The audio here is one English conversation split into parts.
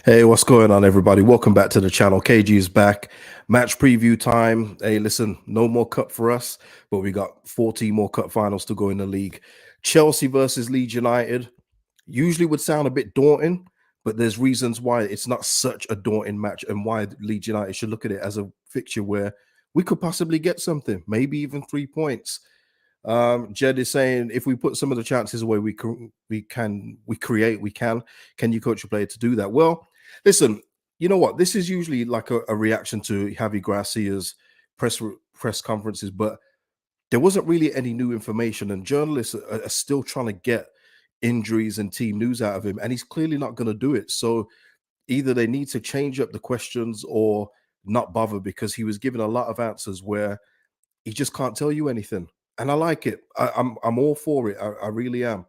Hey, what's going on, everybody? Welcome back to the channel. KG is back. Match preview time. Hey, listen, no more cup for us, but we got 14 more cup finals to go in the league. Chelsea versus Leeds United usually would sound a bit daunting, but there's reasons why it's not such a daunting match and why Leeds United should look at it as a fixture where we could possibly get something, maybe even 3 points. Jed is saying if we put some of the chances away, we create, we can. Can you coach a player to do that? Well, listen, you know what? This is usually like a reaction to Javi Gracia's press conferences, but there wasn't really any new information, and journalists are still trying to get injuries and team news out of him, and he's clearly not going to do it. So either they need to change up the questions or not bother because he was given a lot of answers where he just can't tell you anything. And I like it. I'm all for it. I really am.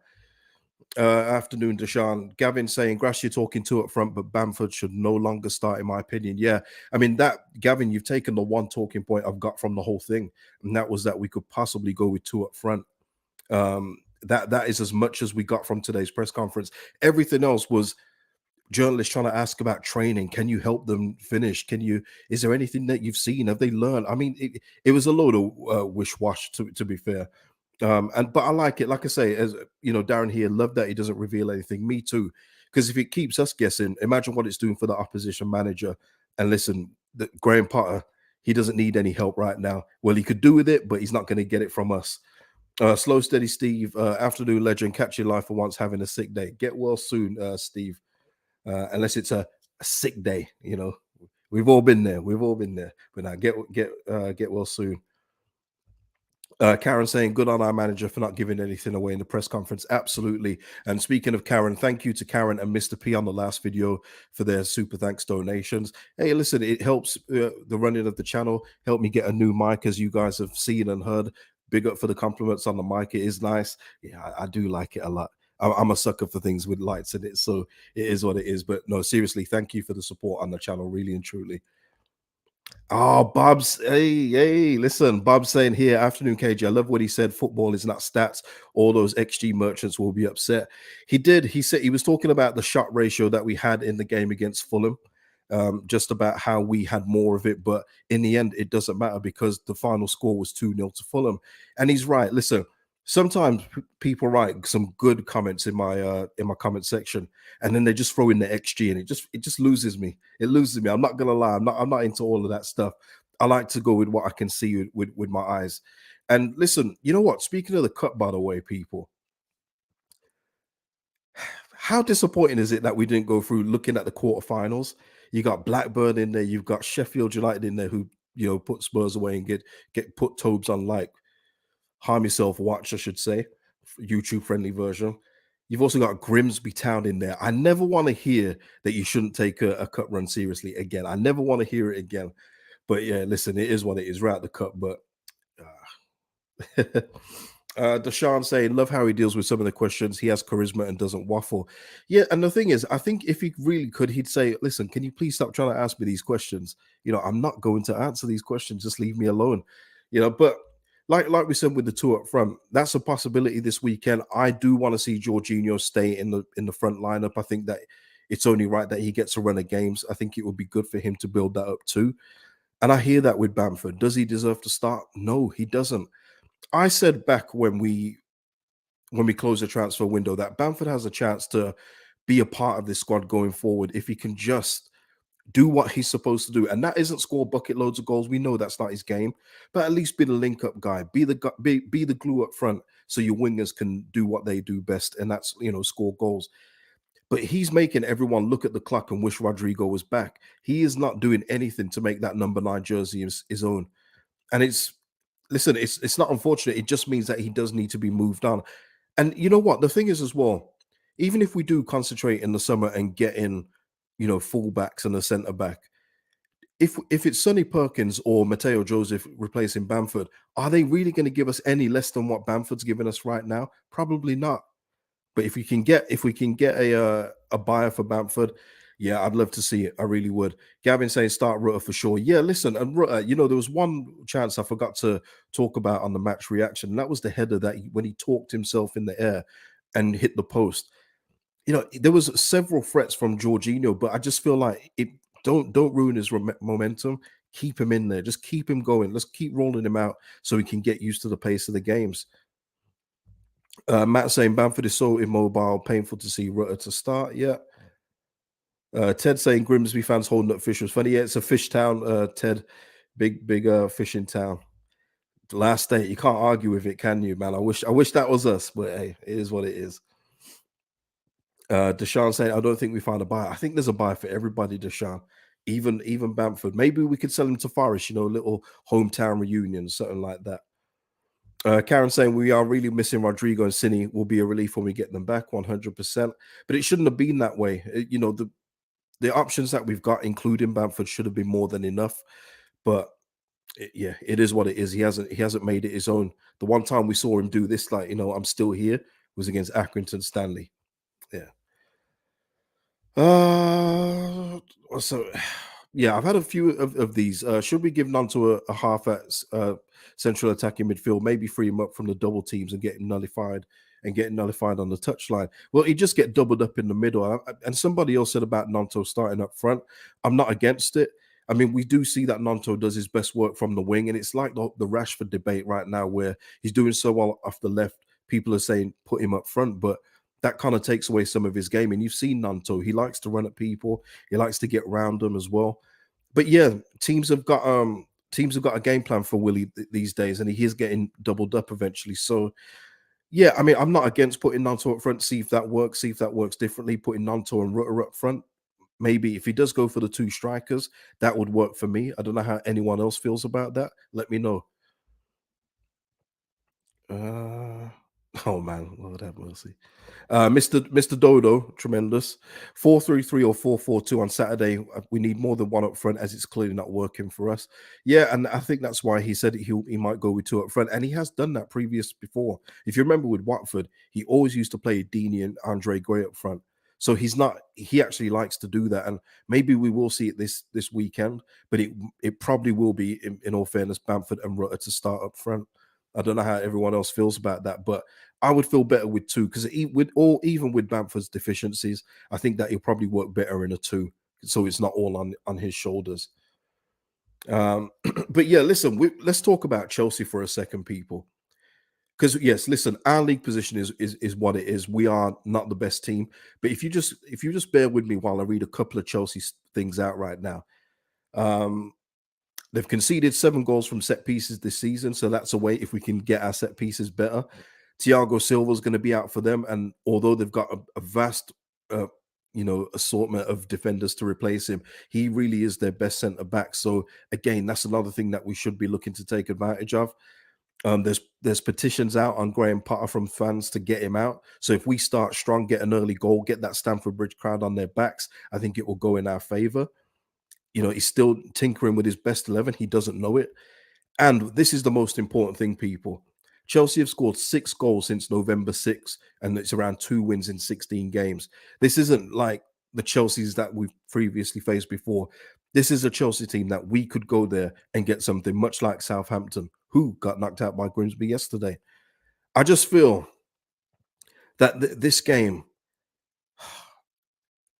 Afternoon, Deshaun. Gavin saying Gracia talking two up front, but Bamford should no longer start, in my opinion. Yeah, I mean that, Gavin. You've taken the one talking point I've got from the whole thing, and that was that we could possibly go with two up front. That is as much as we got from today's press conference. Everything else was journalists trying to ask about training. Can you help them finish? Is there anything that you've seen? Have they learned? I mean, it was a load of wish-wash, to be fair. But I like it. Like I say, as you know, Darren here, love that he doesn't reveal anything. Me too. Because if it keeps us guessing, imagine what it's doing for the opposition manager. And listen, Graham Potter, he doesn't need any help right now. Well, he could do with it, but he's not going to get it from us. Slow, steady, Steve. Afternoon legend, catch your life for once having a sick day. Get well soon, Steve. Unless it's a sick day, you know. We've all been there. We've all been there. But now get well soon. Karen saying, good on our manager for not giving anything away in the press conference. Absolutely. And speaking of Karen, thank you to Karen and Mr. P on the last video for their super thanks donations. Hey, listen, it helps the running of the channel, help me get a new mic, as you guys have seen and heard. Big up for the compliments on the mic. It is nice. Yeah, I do like it a lot. I'm a sucker for things with lights in it, so it is what it is. But no, seriously, thank you for the support on the channel, really and truly. Oh, Bob's, hey, listen, Bob's saying here, afternoon, KJ. I love what he said. Football is not stats. All those XG merchants will be upset. He did. He said he was talking about the shot ratio that we had in the game against Fulham, just about how we had more of it. But in the end, it doesn't matter because the final score was 2-0 to Fulham. And he's right. Listen, sometimes people write some good comments in my comment section, and then they just throw in the XG, and it just loses me. It loses me. I'm not gonna lie. I'm not into all of that stuff. I like to go with what I can see with my eyes. And listen, you know what? Speaking of the cup, by the way, people, how disappointing is it that we didn't go through looking at the quarterfinals? You got Blackburn in there, you've got Sheffield United in there, who put Spurs away and get put Tobes on, like, harm yourself watch, I should say, YouTube friendly version. You've also got Grimsby Town in there. I never want to hear that you shouldn't take a cup run seriously again. I never want to hear it again. But yeah, listen, it is what it is. We're out the cup, but Deshaun saying, love how he deals with some of the questions. He has charisma and doesn't waffle. Yeah, and the thing is, I think if he really could, he'd say, listen, can you please stop trying to ask me these questions? I'm not going to answer these questions. Just leave me alone. But like we said with the two up front, that's a possibility this weekend. I do want to see Jorginho stay in the front lineup. I think that it's only right that he gets a run of games. I think it would be good for him to build that up too. And I hear that with Bamford. Does he deserve to start? No, he doesn't. I said back when we close the transfer window that Bamford has a chance to be a part of this squad going forward if he can just do what he's supposed to do, and that isn't score bucket loads of goals. We know that's not his game, but at least be the link-up guy, be the glue up front, so your wingers can do what they do best, and that's score goals. But he's making everyone look at the clock and wish Rodrigo was back. He is not doing anything to make that number 9 jersey his own, and it's not unfortunate. It just means that he does need to be moved on. And you know what? The thing is as well, even if we do concentrate in the summer and get in, fullbacks and a centre back, if it's Sonny Perkins or Mateo Joseph replacing Bamford, are they really going to give us any less than what Bamford's giving us right now? Probably not. But if we can get a buyer for Bamford, yeah, I'd love to see it. I really would. Gavin saying start Rutter for sure. Yeah, listen, and Rutter, there was one chance I forgot to talk about on the match reaction, and that was the header that when he talked himself in the air and hit the post. there was several threats from Jorginho, but I just feel like it don't ruin his momentum. Keep him in there. Just keep him going. Let's keep rolling him out so he can get used to the pace of the games. Matt saying Bamford is so immobile, painful to see Rutter to start. Yeah. Ted saying Grimsby fans holding up fish was funny. Yeah, it's a fish town, Ted. Big fishing town. Last day, you can't argue with it, can you, man? I wish that was us, but hey, it is what it is. Deshaun saying, I don't think we found a buyer. I think there's a buyer for everybody, Deshaun. Even Bamford. Maybe we could sell him to Forest, a little hometown reunion, something like that. Karen saying we are really missing Rodrigo and Cine. Will be a relief when we get them back, 100%. But it shouldn't have been that way. The options that we've got, including Bamford, should have been more than enough. But yeah, it is what it is. He hasn't made it his own. The one time we saw him do this, like I'm still here, was against Accrington Stanley. Yeah. So yeah, I've had a few of these. Should we give Nanto a half at central attacking midfield? Maybe free him up from the double teams and get him nullified on the touchline. Well, he just get doubled up in the middle. And somebody else said about Nanto starting up front. I'm not against it. I mean, we do see that Nanto does his best work from the wing, and it's like the Rashford debate right now, where he's doing so well off the left. People are saying put him up front, but that kind of takes away some of his game. And you've seen Nanto; he likes to run at people. He likes to get around them as well. But yeah, teams have got a game plan for Willie these days, and he is getting doubled up eventually. So yeah, I mean, I'm not against putting Nanto up front. See if that works. See if that works differently. Putting Nanto and Rutter up front. Maybe if he does go for the two strikers, that would work for me. I don't know how anyone else feels about that. Let me know. Uh, oh man, Lord have mercy. Mr. Dodo, tremendous. 4-3-3 or 4-4-2 on Saturday. We need more than one up front as it's clearly not working for us. Yeah, and I think that's why he said he might go with two up front, and he has done that previous before. If you remember with Watford, he always used to play Deeney and Andre Gray up front. So he actually likes to do that, and maybe we will see it this weekend, but it probably will be in all fairness Bamford and Rutter to start up front. I don't know how everyone else feels about that, but I would feel better with two because even with Bamford's deficiencies, I think that he'll probably work better in a two, so it's not all on his shoulders. But yeah, listen, let's talk about Chelsea for a second, people. Because yes, listen, our league position is what it is. We are not the best team, but if you just bear with me while I read a couple of Chelsea things out right now. Um, They've conceded 7 goals from set pieces this season, so that's a way if we can get our set pieces better. Thiago Silva's going to be out for them, and although they've got a vast, uh, assortment of defenders to replace him, he really is their best centre back. So again, that's another thing that we should be looking to take advantage of. There's petitions out on Graham Potter from fans to get him out. So if we start strong, get an early goal, get that Stamford Bridge crowd on their backs, I think it will go in our favour. He's still tinkering with his best 11. He doesn't know it. And this is the most important thing, people. Chelsea have scored 6 goals since November 6th, and it's around 2 wins in 16 games. This isn't like the Chelseas that we've previously faced before. This is a Chelsea team that we could go there and get something, much like Southampton, who got knocked out by Grimsby yesterday. I just feel that this game,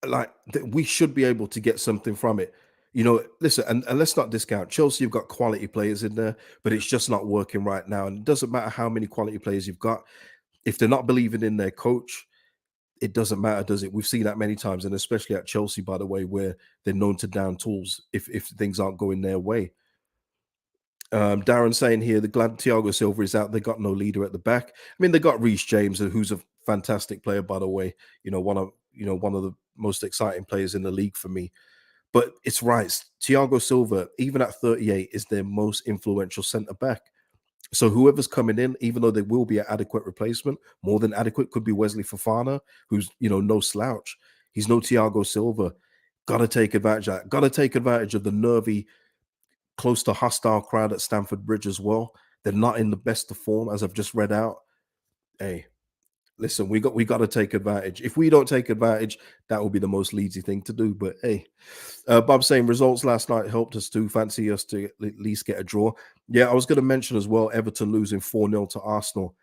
like we should be able to get something from it. Listen, and let's not discount Chelsea. You've got quality players in there, but it's just not working right now. And it doesn't matter how many quality players you've got. If they're not believing in their coach, it doesn't matter, does it? We've seen that many times, and especially at Chelsea, by the way, where they're known to down tools if things aren't going their way. Darren saying here, the glad Thiago Silva is out. They got no leader at the back. I mean, they got Reece James, who's a fantastic player, by the way. One of the most exciting players in the league for me. But it's right. Thiago Silva, even at 38, is their most influential centre back. So whoever's coming in, even though there will be an adequate replacement, more than adequate, could be Wesley Fofana, who's no slouch. He's no Thiago Silva. Got to take advantage of that. Got to take advantage of the nervy, close to hostile crowd at Stamford Bridge as well. They're not in the best of form, as I've just read out. Hey, listen, we got to take advantage. If we don't take advantage, that will be the most Leedsy thing to do. But hey, Bob saying results last night helped us to fancy us to at least get a draw. Yeah, I was going to mention as well Everton losing 4-0 to Arsenal.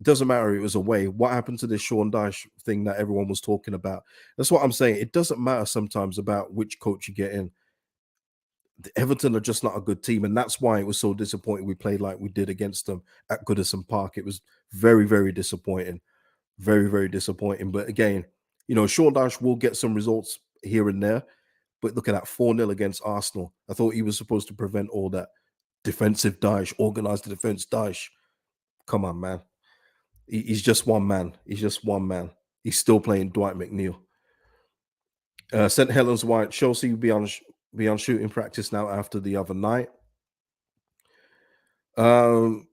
Doesn't matter, it was away. What happened to this Sean Dyche thing that everyone was talking about? That's what I'm saying. It doesn't matter sometimes about which coach you get in. Everton are just not a good team, and that's why it was so disappointing we played like we did against them at Goodison Park. It was very, very disappointing. Very, very disappointing. But again, Sean Dyche will get some results here and there. But look at that 4-0 against Arsenal. I thought he was supposed to prevent all that defensive Dyche, organized defense Dyche. Come on, man. He's just one man. He's just one man. He's still playing Dwight McNeil. St. Helens White, Chelsea will be on shooting practice now after the other night. Um,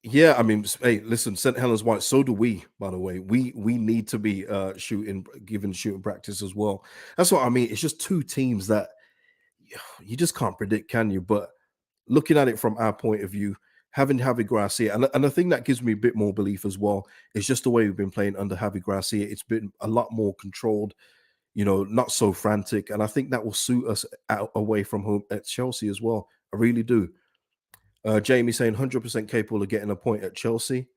yeah, I mean, hey, listen, St. Helens White, so do we, by the way. We need to be giving shooting practice as well. That's what I mean. It's just two teams that you just can't predict, can you? But looking at it from our point of view, having Javi Gracia, and the thing that gives me a bit more belief as well is just the way we've been playing under Javi Gracia. It's been a lot more controlled, not so frantic, and I think that will suit us out away from home at Chelsea as well. I really do. Jamie saying 100% capable of getting a point at Chelsea.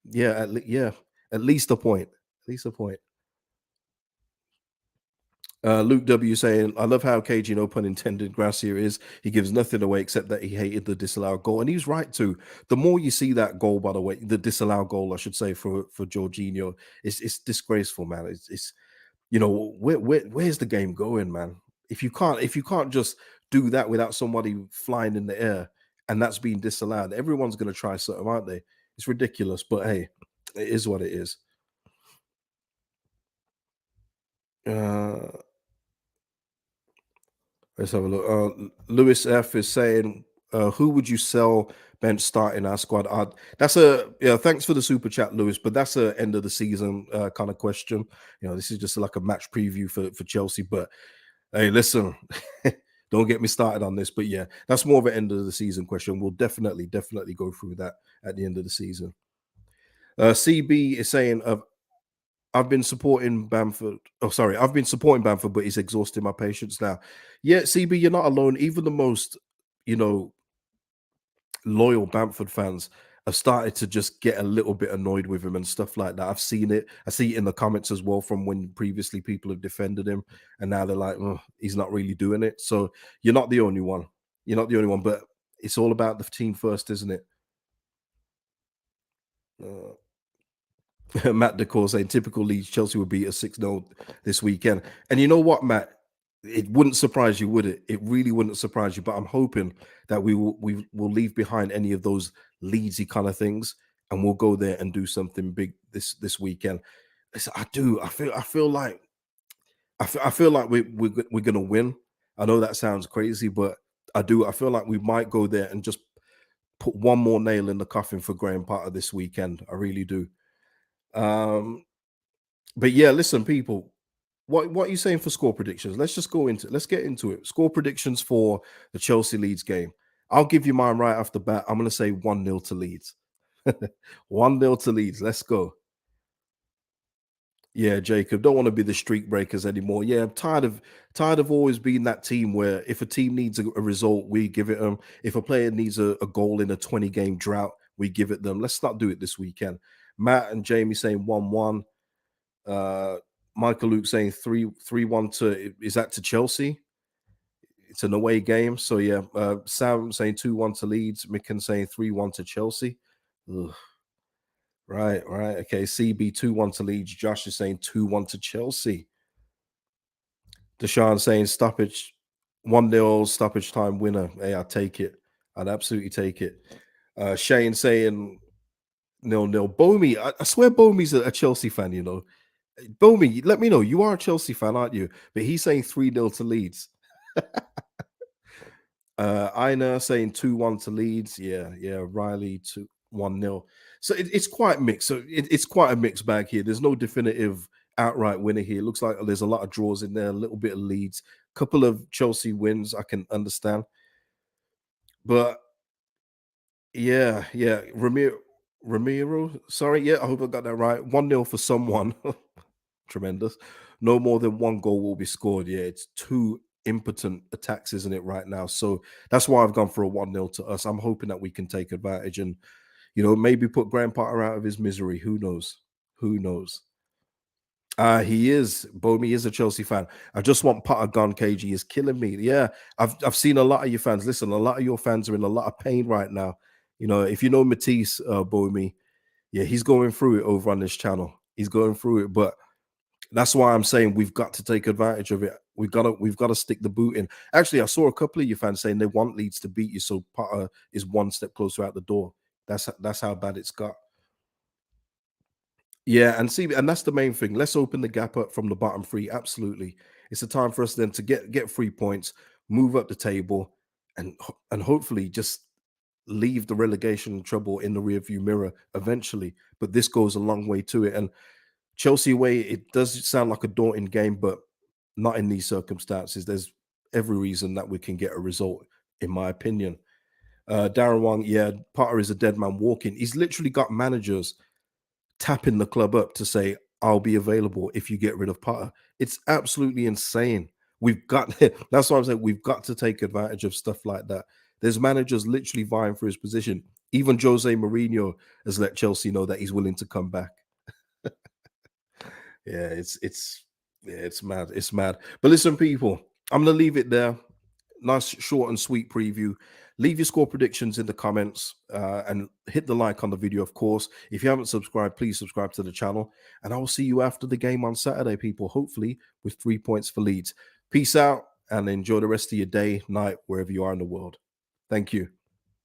Yeah, yeah, at least a point. At least a point. Luke W saying, I love how cagey, no pun intended, Gracia is. He gives nothing away except that he hated the disallowed goal. And he's right too. The more you see that goal, by the way, the disallowed goal, I should say, for Jorginho, it's disgraceful, man. It's where's the game going, man? If you can't just do that without somebody flying in the air and that's being disallowed, everyone's gonna try something, aren't they? It's ridiculous, but hey, it is what it is. Uh Let's have a look. Lewis F is saying, "Who would you sell bench start in our squad?" That's a yeah. Thanks for the super chat, Lewis. But that's a end of the season kind of question. This is just like a match preview for Chelsea. But hey, listen, don't get me started on this. But yeah, that's more of an end of the season question. We'll definitely go through that at the end of the season. CB is saying, I've been supporting Bamford. Oh, sorry, I've been supporting Bamford, but he's exhausting my patience now. Yeah, CB, you're not alone. Even the most, you know, loyal Bamford fans have started to just get a little bit annoyed with him and stuff like that. I've seen it. I see it in the comments as well from when previously people have defended him, and now they're like, oh, he's not really doing it. So you're not the only one. You're not the only one, but it's all about the team first, isn't it? Uh, Matt Decor saying typical Leeds, Chelsea would beat a 6-0 this weekend. And you know what, Matt? It wouldn't surprise you, would it? It really wouldn't surprise you. But I'm hoping that we will leave behind any of those Leedsy kind of things, and we'll go there and do something big this weekend. I do. I feel like I feel like we're gonna win. I know that sounds crazy, but I do. I feel like we might go there and just put one more nail in the coffin for Graham Potter this weekend. I really do. Um, but yeah, listen, people, what are you saying for score predictions? Let's get into it. Score predictions for the Chelsea Leeds game. I'll give you mine right off the bat. I'm gonna say 1-0 to Leeds. 1-0 to Leeds. Let's go. Yeah, Jacob. Don't want to be the streak breakers anymore. Yeah, I'm tired of always being that team where if a team needs a result, we give it them. If a player needs a goal in a 20 game drought, we give it them. Let's not do it this weekend. Matt and Jamie saying 1-1. Uh, Michael Luke saying 3-1 to is that to Chelsea? It's an away game. So yeah, Sam saying 2-1 to Leeds, Micken saying 3-1 to Chelsea. Ugh. Right, right. Okay. CB 2-1 to Leeds. Josh is saying 2-1 to Chelsea. Deshaun saying stoppage 1-0 stoppage time winner. Hey, I'd take it. I'd absolutely take it. Shane saying 0-0. Bomi, I swear Bomi's a Chelsea fan, Bomi, let me know. You are a Chelsea fan, aren't you? But he's saying 3-0 to Leeds. Ina saying 2-1 to Leeds. Yeah, yeah. Riley 1-0. So it's quite mixed. So it's quite a mixed bag here. There's no definitive outright winner here. It looks like there's a lot of draws in there, a little bit of Leeds, couple of Chelsea wins. I can understand. But yeah, yeah. Ramiro. Sorry, yeah, I hope I got that right. 1-0 for someone. Tremendous. No more than one goal will be scored. Yeah, it's two impotent attacks, isn't it, right now? So that's why I've gone for a 1-0 to us. I'm hoping that we can take advantage and, maybe put Graham Potter out of his misery. Who knows? Who knows? He is. Bomi is a Chelsea fan. I just want Potter gone. KG is killing me. Yeah, I've seen a lot of your fans. Listen, a lot of your fans are in a lot of pain right now. If you know Matisse, Bomi, yeah, he's going through it over on this channel. He's going through it, but that's why I'm saying we've got to take advantage of it. We've got to stick the boot in. Actually, I saw a couple of your fans saying they want Leeds to beat you, so Potter is one step closer out the door. That's how bad it's got. Yeah, and that's the main thing. Let's open the gap up from the bottom three. Absolutely, it's a time for us then to get 3 points, move up the table, and hopefully just leave the relegation trouble in the rearview mirror eventually. But this goes a long way to it. And Chelsea away, it does sound like a daunting game, but not in these circumstances. There's every reason that we can get a result, in my opinion. Darren Wong, yeah, Potter is a dead man walking. He's literally got managers tapping the club up to say, I'll be available if you get rid of Potter. It's absolutely insane. We've got that's why I'm saying we've got to take advantage of stuff like that. There's managers literally vying for his position. Even Jose Mourinho has let Chelsea know that he's willing to come back. Yeah, it's mad. It's mad. But listen, people, I'm gonna leave it there. Nice, short, and sweet preview. Leave your score predictions in the comments and hit the like on the video, of course. If you haven't subscribed, please subscribe to the channel. And I will see you after the game on Saturday, people, hopefully with 3 points for Leeds. Peace out and enjoy the rest of your day, night, wherever you are in the world. Thank you.